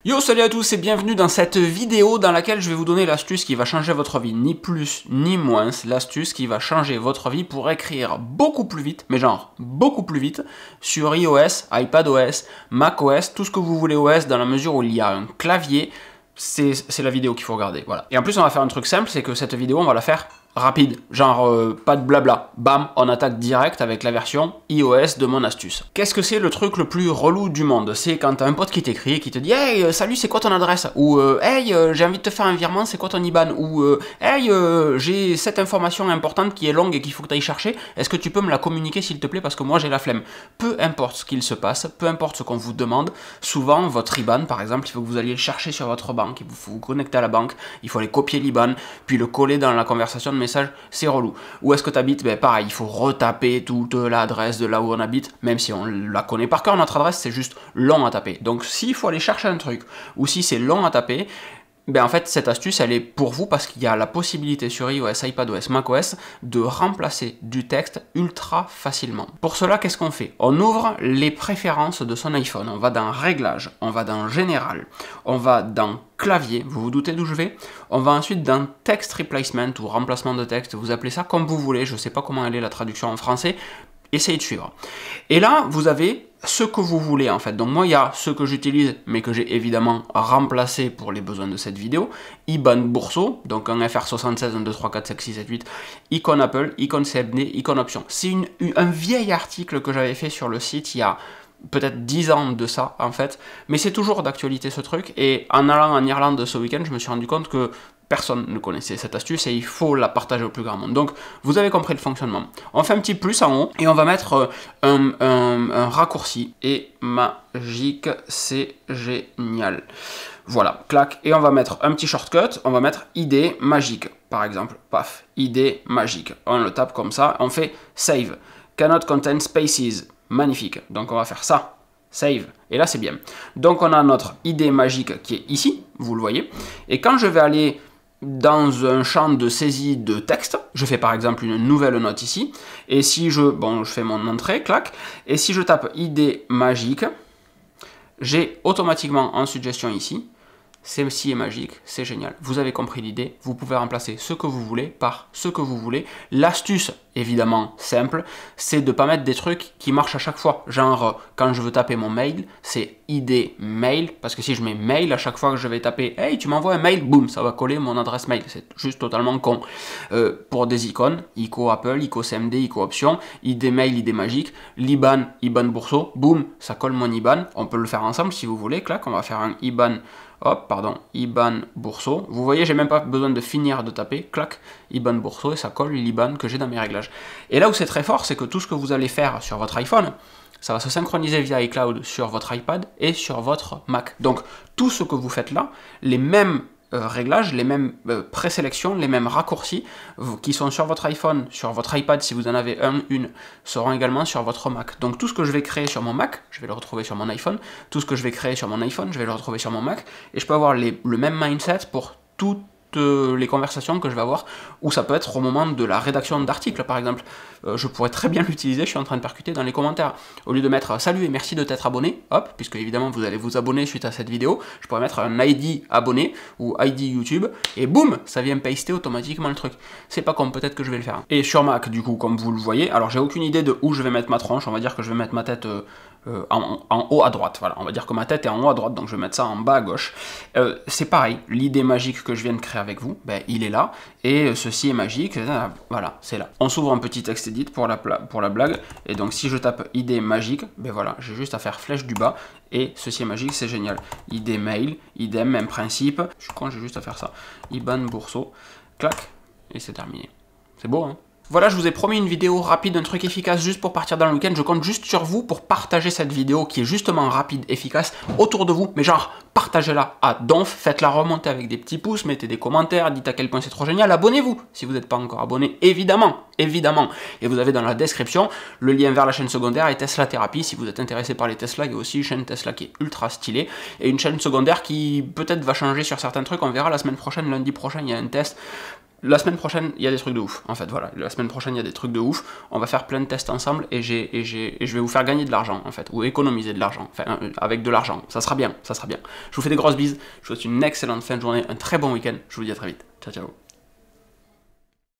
Yo, salut à tous et bienvenue dans cette vidéo dans laquelle je vais vous donner l'astuce qui va changer votre vie, ni plus ni moins, l'astuce qui va changer votre vie pour écrire beaucoup plus vite, mais genre beaucoup plus vite, sur iOS, iPadOS, macOS, tout ce que vous voulez OS dans la mesure où il y a un clavier, c'est la vidéo qu'il faut regarder, voilà. Et en plus on va faire un truc simple, c'est que cette vidéo on va la faire rapide, genre pas de blabla, bam, on attaque direct avec la version iOS de mon astuce. Qu'est-ce que c'est le truc le plus relou du monde? C'est quand t'as un pote qui t'écrit et qui te dit « Hey, salut, c'est quoi ton adresse ?» ou « Hey, j'ai envie de te faire un virement, c'est quoi ton IBAN ?» ou « Hey, j'ai cette information importante qui est longue et qu'il faut que tu ailles chercher, est-ce que tu peux me la communiquer s'il te plaît parce que moi j'ai la flemme ?» Peu importe ce qu'il se passe, peu importe ce qu'on vous demande, souvent votre IBAN par exemple, il faut que vous alliez le chercher sur votre banque, il faut vous connecter à la banque, il faut aller copier l'IBAN, puis le coller dans la conversation de message, c'est relou. Où est-ce que tu habites? Ben pareil, il faut retaper toute l'adresse de là où on habite, même si on la connaît par cœur, notre adresse, c'est juste long à taper. Donc s'il faut aller chercher un truc, ou si c'est long à taper, ben en fait cette astuce elle est pour vous parce qu'il y a la possibilité sur iOS, iPadOS, macOS de remplacer du texte ultra facilement. Pour cela, qu'est-ce qu'on fait? On ouvre les préférences de son iPhone, on va dans Réglages, on va dans Général, on va dans Clavier, vous vous doutez d'où je vais? On va ensuite dans Text Replacement ou remplacement de texte, vous appelez ça comme vous voulez, je ne sais pas comment elle est la traduction en français, essayez de suivre. Et là, vous avez ce que vous voulez en fait. Donc moi, il y a ce que j'utilise, mais que j'ai évidemment remplacé pour les besoins de cette vidéo. IBAN Bourseau, donc un FR76, 1, 2, 3, 4, 5, 6, 7, 8. Icône Apple, icône CMD, icône option. C'est un vieil article que j'avais fait sur le site il y a peut-être 10 ans de ça en fait, mais c'est toujours d'actualité ce truc, et en allant en Irlande ce week-end, je me suis rendu compte que personne ne connaissait cette astuce et il faut la partager au plus grand monde. Donc vous avez compris le fonctionnement. On fait un petit plus en haut et on va mettre un raccourci, et magique, c'est génial. Voilà, clac, et on va mettre un petit shortcut, on va mettre ID magique, par exemple, paf, ID magique. On le tape comme ça, on fait save, cannot contain spaces. Magnifique, donc on va faire ça, save, et là c'est bien. Donc on a notre ID magique qui est ici, vous le voyez, et quand je vais aller dans un champ de saisie de texte, je fais par exemple une nouvelle note ici, et si je fais mon entrée, clac, et si je tape ID magique, j'ai automatiquement en suggestion ici, celle-ci est magique, c'est génial. Vous avez compris l'idée, vous pouvez remplacer ce que vous voulez par ce que vous voulez. L'astuce, évidemment simple, c'est de ne pas mettre des trucs qui marchent à chaque fois. Genre, quand je veux taper mon mail, c'est ID mail, parce que si je mets mail, à chaque fois que je vais taper « Hey, tu m'envoies un mail », boum, ça va coller mon adresse mail. C'est juste totalement con. Pour des icônes, ICO Apple, ICO CMD, ICO option, ID mail, ID magique, l'IBAN, IBAN Bourseau, boum, ça colle mon IBAN. On peut le faire ensemble si vous voulez, clac, on va faire un IBAN. Hop, pardon, IBAN Bourseau. Vous voyez, j'ai même pas besoin de finir de taper, clac, IBAN Bourseau, et ça colle l'IBAN que j'ai dans mes réglages. Et là où c'est très fort, c'est que tout ce que vous allez faire sur votre iPhone, ça va se synchroniser via iCloud sur votre iPad et sur votre Mac. Donc, tout ce que vous faites là, les mêmes réglages, les mêmes présélections, les mêmes raccourcis qui sont sur votre iPhone, sur votre iPad si vous en avez une, seront également sur votre Mac. Donc tout ce que je vais créer sur mon Mac, je vais le retrouver sur mon iPhone, tout ce que je vais créer sur mon iPhone, je vais le retrouver sur mon Mac, et je peux avoir le même mindset pour toutes les conversations que je vais avoir, ou ça peut être au moment de la rédaction d'articles par exemple. Je pourrais très bien l'utiliser, je suis en train de percuter dans les commentaires. Au lieu de mettre « Salut et merci de t'être abonné », hop, puisque évidemment vous allez vous abonner suite à cette vidéo, je pourrais mettre un ID abonné ou ID YouTube, et boum, ça vient paster automatiquement le truc. C'est pas con, peut-être que je vais le faire. Et sur Mac, du coup, comme vous le voyez, alors j'ai aucune idée de où je vais mettre ma tronche, on va dire que je vais mettre ma tête en haut à droite, voilà, on va dire que ma tête est en haut à droite, donc je vais mettre ça en bas à gauche. C'est pareil, l'idée magique que je viens de créer avec vous, ben, il est là, et ceci est magique, voilà, c'est là. On s'ouvre un petit texte edit pour la blague, et donc si je tape ID magique, ben voilà, j'ai juste à faire flèche du bas, et ceci est magique, c'est génial. ID mail, idem, même principe, je suis con, j'ai juste à faire ça. IBAN Bourseau, clac, et c'est terminé. C'est beau, hein? Voilà, je vous ai promis une vidéo rapide, un truc efficace juste pour partir dans le week-end. Je compte juste sur vous pour partager cette vidéo qui est justement rapide, efficace, autour de vous. Mais genre, partagez-la à donf, faites-la remonter avec des petits pouces, mettez des commentaires, dites à quel point c'est trop génial. Abonnez-vous si vous n'êtes pas encore abonné, évidemment, évidemment. Et vous avez dans la description le lien vers la chaîne secondaire et Tesla Thérapie. Si vous êtes intéressé par les Tesla, il y a aussi une chaîne Tesla qui est ultra stylée. Et une chaîne secondaire qui peut-être va changer sur certains trucs. On verra la semaine prochaine, lundi prochain, il y a un test. La semaine prochaine, il y a des trucs de ouf. En fait, voilà. La semaine prochaine, il y a des trucs de ouf. On va faire plein de tests ensemble et je vais vous faire gagner de l'argent, en fait. Ou économiser de l'argent. Enfin, avec de l'argent. Ça sera bien, ça sera bien. Je vous fais des grosses bises. Je vous souhaite une excellente fin de journée, un très bon week-end. Je vous dis à très vite. Ciao, ciao.